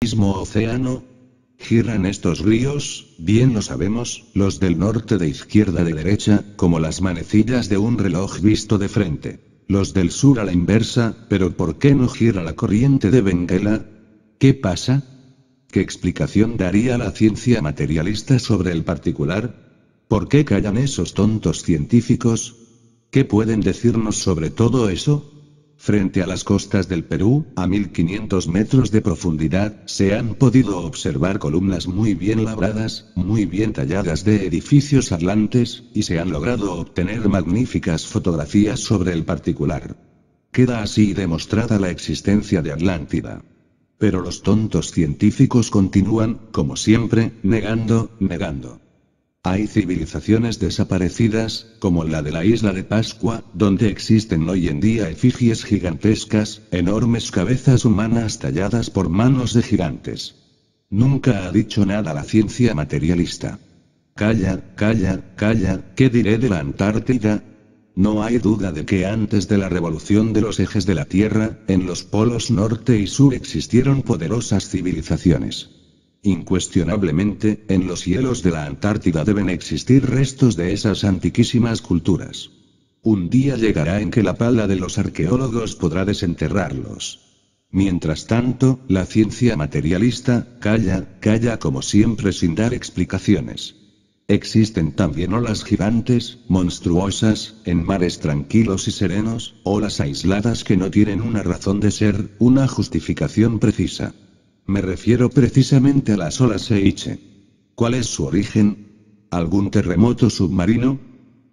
mismo océano? ¿Giran estos ríos? Bien lo sabemos, los del norte de izquierda a derecha, como las manecillas de un reloj visto de frente. Los del sur a la inversa, pero ¿por qué no gira la corriente de Benguela? ¿Qué pasa? ¿Qué explicación daría la ciencia materialista sobre el particular? ¿Por qué callan esos tontos científicos? ¿Qué pueden decirnos sobre todo eso? Frente a las costas del Perú, a 1500 metros de profundidad, se han podido observar columnas muy bien labradas, muy bien talladas de edificios atlantes, y se han logrado obtener magníficas fotografías sobre el particular. Queda así demostrada la existencia de Atlántida. Pero los tontos científicos continúan, como siempre, negando. Hay civilizaciones desaparecidas, como la de la isla de Pascua, donde existen hoy en día efigies gigantescas, enormes cabezas humanas talladas por manos de gigantes. Nunca ha dicho nada la ciencia materialista. Calla, ¿qué diré de la Antártida? No hay duda de que antes de la revolución de los ejes de la Tierra, en los polos norte y sur existieron poderosas civilizaciones. Incuestionablemente, en los hielos de la Antártida deben existir restos de esas antiquísimas culturas. Un día llegará en que la pala de los arqueólogos podrá desenterrarlos. Mientras tanto, la ciencia materialista, calla como siempre sin dar explicaciones. Existen también olas gigantes, monstruosas, en mares tranquilos y serenos, olas aisladas que no tienen una razón de ser, una justificación precisa. Me refiero precisamente a las olas Eiche. ¿Cuál es su origen? ¿Algún terremoto submarino?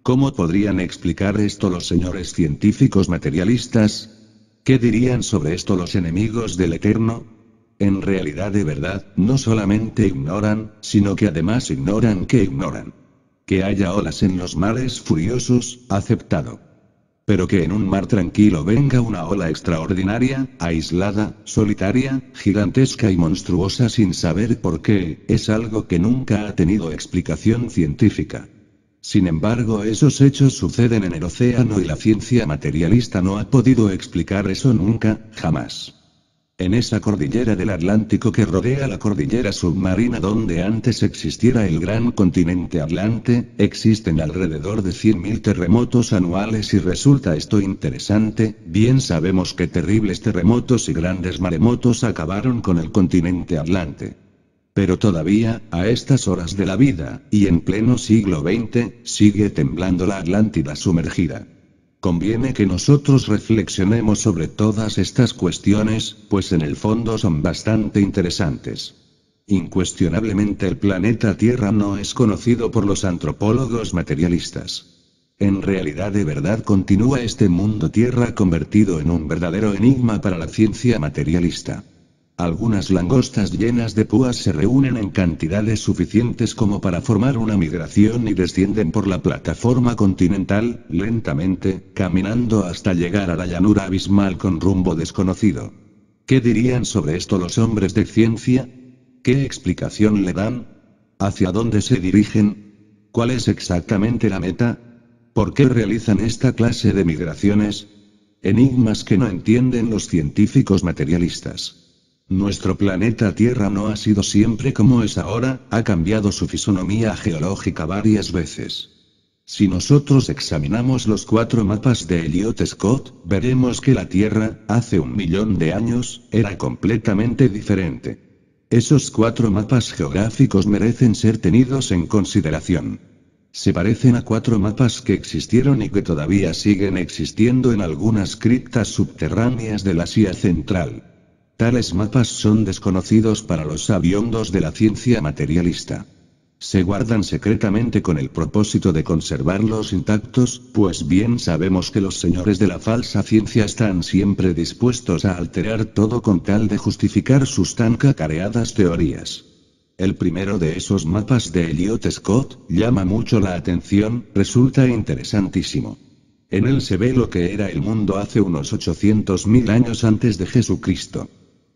¿Cómo podrían explicar esto los señores científicos materialistas? ¿Qué dirían sobre esto los enemigos del Eterno? En realidad de verdad, no solamente ignoran, sino que además ignoran que ignoran. Que haya olas en los mares furiosos, aceptado. Pero que en un mar tranquilo venga una ola extraordinaria, aislada, solitaria, gigantesca y monstruosa sin saber por qué, es algo que nunca ha tenido explicación científica. Sin embargo, esos hechos suceden en el océano y la ciencia materialista no ha podido explicar eso nunca, jamás. En esa cordillera del Atlántico que rodea la cordillera submarina donde antes existiera el gran continente Atlante, existen alrededor de 100.000 terremotos anuales y resulta esto interesante, bien sabemos que terribles terremotos y grandes maremotos acabaron con el continente Atlante. Pero todavía, a estas horas de la vida, y en pleno siglo XX, sigue temblando la Atlántida sumergida. Conviene que nosotros reflexionemos sobre todas estas cuestiones, pues en el fondo son bastante interesantes. Incuestionablemente el planeta Tierra no es conocido por los antropólogos materialistas. En realidad de verdad continúa este mundo Tierra convertido en un verdadero enigma para la ciencia materialista. Algunas langostas llenas de púas se reúnen en cantidades suficientes como para formar una migración y descienden por la plataforma continental, lentamente, caminando hasta llegar a la llanura abismal con rumbo desconocido. ¿Qué dirían sobre esto los hombres de ciencia? ¿Qué explicación le dan? ¿Hacia dónde se dirigen? ¿Cuál es exactamente la meta? ¿Por qué realizan esta clase de migraciones? Enigmas que no entienden los científicos materialistas. Nuestro planeta Tierra no ha sido siempre como es ahora, ha cambiado su fisonomía geológica varias veces. Si nosotros examinamos los 4 mapas de Elliott Scott, veremos que la Tierra, hace 1 millón de años, era completamente diferente. Esos 4 mapas geográficos merecen ser tenidos en consideración. Se parecen a 4 mapas que existieron y que todavía siguen existiendo en algunas criptas subterráneas del Asia Central. Tales mapas son desconocidos para los sabiondos de la ciencia materialista. Se guardan secretamente con el propósito de conservarlos intactos, pues bien sabemos que los señores de la falsa ciencia están siempre dispuestos a alterar todo con tal de justificar sus tan cacareadas teorías. El primero de esos mapas de Elliott Scott llama mucho la atención, resulta interesantísimo. En él se ve lo que era el mundo hace unos 800.000 años antes de Jesucristo.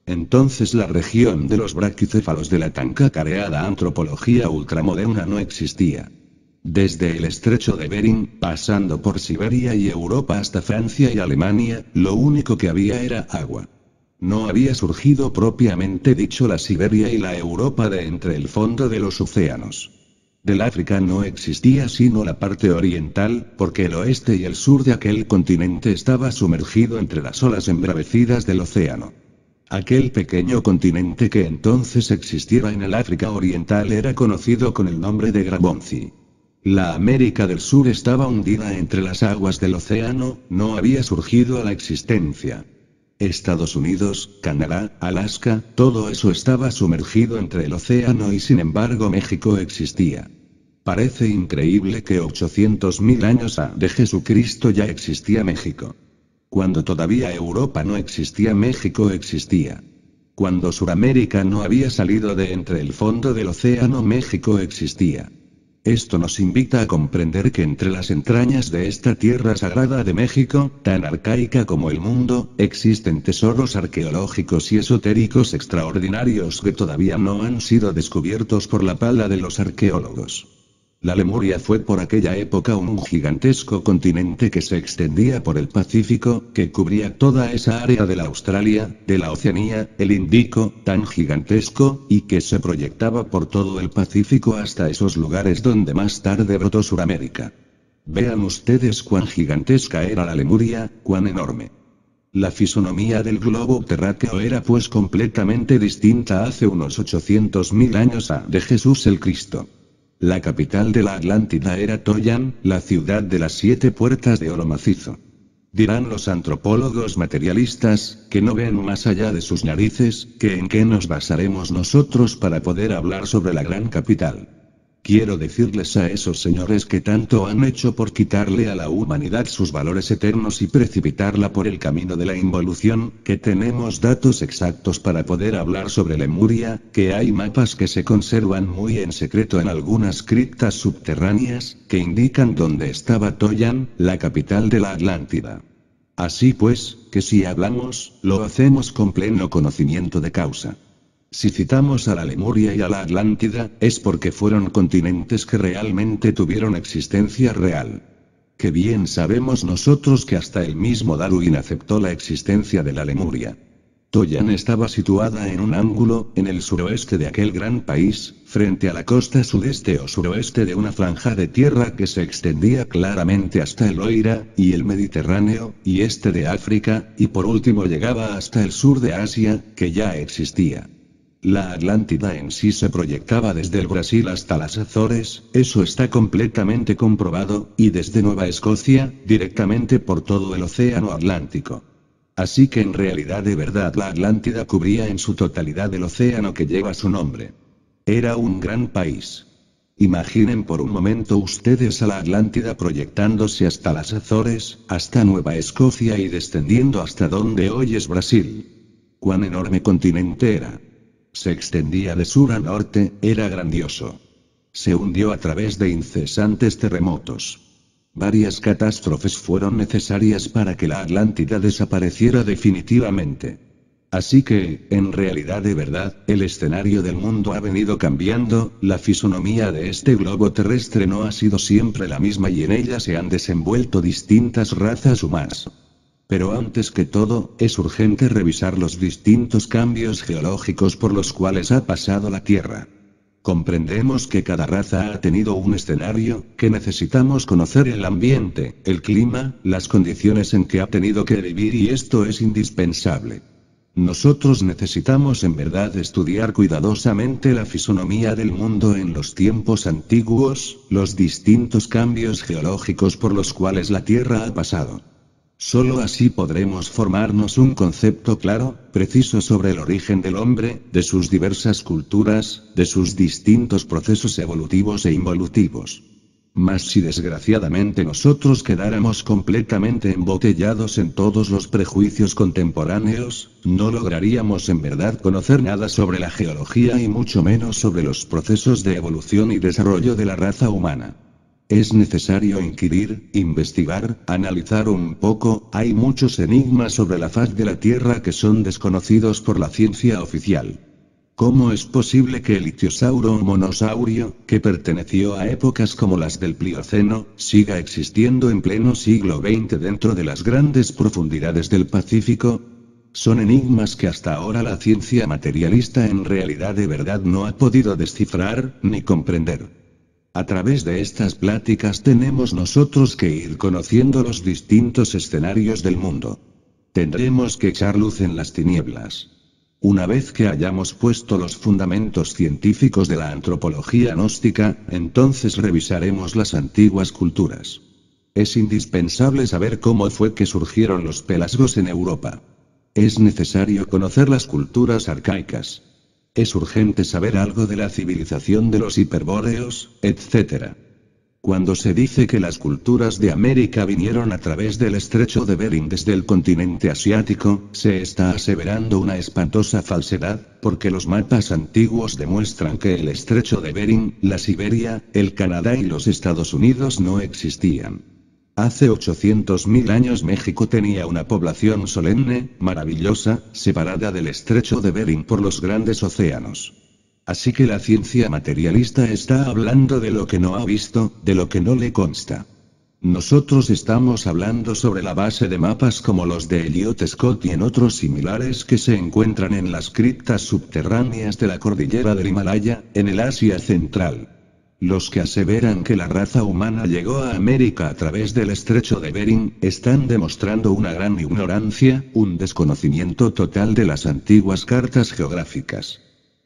Entonces la región de los braquicéfalos de la tan cacareada antropología ultramoderna no existía. Desde el estrecho de Bering, pasando por Siberia y Europa hasta Francia y Alemania, lo único que había era agua. No había surgido propiamente dicho la Siberia y la Europa de entre el fondo de los océanos. Del África no existía sino la parte oriental, porque el oeste y el sur de aquel continente estaba sumergido entre las olas embravecidas del océano. Aquel pequeño continente que entonces existiera en el África oriental era conocido con el nombre de Grabonzi. La América del Sur estaba hundida entre las aguas del océano, no había surgido a la existencia. Estados Unidos, Canadá, Alaska, todo eso estaba sumergido entre el océano y sin embargo México existía. Parece increíble que 800.000 años a de Jesucristo ya existía México. Cuando todavía Europa no existía, México existía. Cuando Suramérica no había salido de entre el fondo del océano, México existía. Esto nos invita a comprender que entre las entrañas de esta tierra sagrada de México, tan arcaica como el mundo, existen tesoros arqueológicos y esotéricos extraordinarios que todavía no han sido descubiertos por la pala de los arqueólogos. La Lemuria fue por aquella época un gigantesco continente que se extendía por el Pacífico, que cubría toda esa área de la Australia, de la Oceanía, el Índico, tan gigantesco, y que se proyectaba por todo el Pacífico hasta esos lugares donde más tarde brotó Suramérica. Vean ustedes cuán gigantesca era la Lemuria, cuán enorme. La fisonomía del globo terráqueo era pues completamente distinta hace unos 800.000 años a de Jesús el Cristo. La capital de la Atlántida era Toyan, la ciudad de las 7 puertas de oro macizo. Dirán los antropólogos materialistas, que no ven más allá de sus narices, que en qué nos basaremos nosotros para poder hablar sobre la gran capital. Quiero decirles a esos señores que tanto han hecho por quitarle a la humanidad sus valores eternos y precipitarla por el camino de la involución, que tenemos datos exactos para poder hablar sobre Lemuria, que hay mapas que se conservan muy en secreto en algunas criptas subterráneas, que indican dónde estaba Toyan, la capital de la Atlántida. Así pues, que si hablamos, lo hacemos con pleno conocimiento de causa. Si citamos a la Lemuria y a la Atlántida, es porque fueron continentes que realmente tuvieron existencia real. Que bien sabemos nosotros que hasta el mismo Darwin aceptó la existencia de la Lemuria. Toyan estaba situada en un ángulo, en el suroeste de aquel gran país, frente a la costa sudeste o suroeste de una franja de tierra que se extendía claramente hasta el Loira, y el Mediterráneo, y este de África, y por último llegaba hasta el sur de Asia, que ya existía. La Atlántida en sí se proyectaba desde el Brasil hasta las Azores, eso está completamente comprobado, y desde Nueva Escocia, directamente por todo el océano Atlántico. Así que en realidad de verdad la Atlántida cubría en su totalidad el océano que lleva su nombre. Era un gran país. Imaginen por un momento ustedes a la Atlántida proyectándose hasta las Azores, hasta Nueva Escocia y descendiendo hasta donde hoy es Brasil. Cuán enorme continente era. Se extendía de sur a norte, era grandioso. Se hundió a través de incesantes terremotos. Varias catástrofes fueron necesarias para que la Atlántida desapareciera definitivamente. Así que, en realidad de verdad, el escenario del mundo ha venido cambiando, la fisonomía de este globo terrestre no ha sido siempre la misma y en ella se han desenvuelto distintas razas humanas. Pero antes que todo, es urgente revisar los distintos cambios geológicos por los cuales ha pasado la Tierra. Comprendemos que cada raza ha tenido un escenario, que necesitamos conocer el ambiente, el clima, las condiciones en que ha tenido que vivir y esto es indispensable. Nosotros necesitamos en verdad estudiar cuidadosamente la fisonomía del mundo en los tiempos antiguos, los distintos cambios geológicos por los cuales la Tierra ha pasado. Solo así podremos formarnos un concepto claro, preciso sobre el origen del hombre, de sus diversas culturas, de sus distintos procesos evolutivos e involutivos. Mas si desgraciadamente nosotros quedáramos completamente embotellados en todos los prejuicios contemporáneos, no lograríamos en verdad conocer nada sobre la geología y mucho menos sobre los procesos de evolución y desarrollo de la raza humana. Es necesario inquirir, investigar, analizar un poco, hay muchos enigmas sobre la faz de la Tierra que son desconocidos por la ciencia oficial. ¿Cómo es posible que el ictiosauro o monosaurio, que perteneció a épocas como las del Plioceno, siga existiendo en pleno siglo XX dentro de las grandes profundidades del Pacífico? Son enigmas que hasta ahora la ciencia materialista en realidad de verdad no ha podido descifrar, ni comprender. A través de estas pláticas tenemos nosotros que ir conociendo los distintos escenarios del mundo. Tendremos que echar luz en las tinieblas. Una vez que hayamos puesto los fundamentos científicos de la antropología gnóstica, entonces revisaremos las antiguas culturas. Es indispensable saber cómo fue que surgieron los pelasgos en Europa. Es necesario conocer las culturas arcaicas. Es urgente saber algo de la civilización de los hiperbóreos, etc. Cuando se dice que las culturas de América vinieron a través del estrecho de Bering desde el continente asiático, se está aseverando una espantosa falsedad, porque los mapas antiguos demuestran que el estrecho de Bering, la Siberia, el Canadá y los Estados Unidos no existían. Hace 800.000 años México tenía una población solemne, maravillosa, separada del estrecho de Bering por los grandes océanos. Así que la ciencia materialista está hablando de lo que no ha visto, de lo que no le consta. Nosotros estamos hablando sobre la base de mapas como los de Elliot Scott y en otros similares que se encuentran en las criptas subterráneas de la cordillera del Himalaya, en el Asia Central. Los que aseveran que la raza humana llegó a América a través del estrecho de Bering, están demostrando una gran ignorancia, un desconocimiento total de las antiguas cartas geográficas.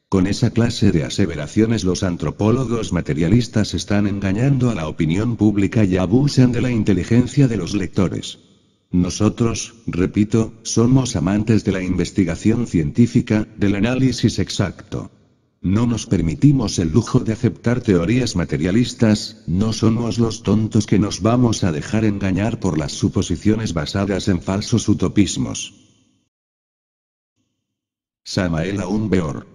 Con esa clase de aseveraciones los antropólogos materialistas están engañando a la opinión pública y abusan de la inteligencia de los lectores. Nosotros, repito, somos amantes de la investigación científica, del análisis exacto. No nos permitimos el lujo de aceptar teorías materialistas, no somos los tontos que nos vamos a dejar engañar por las suposiciones basadas en falsos utopismos. Samael Aun Weor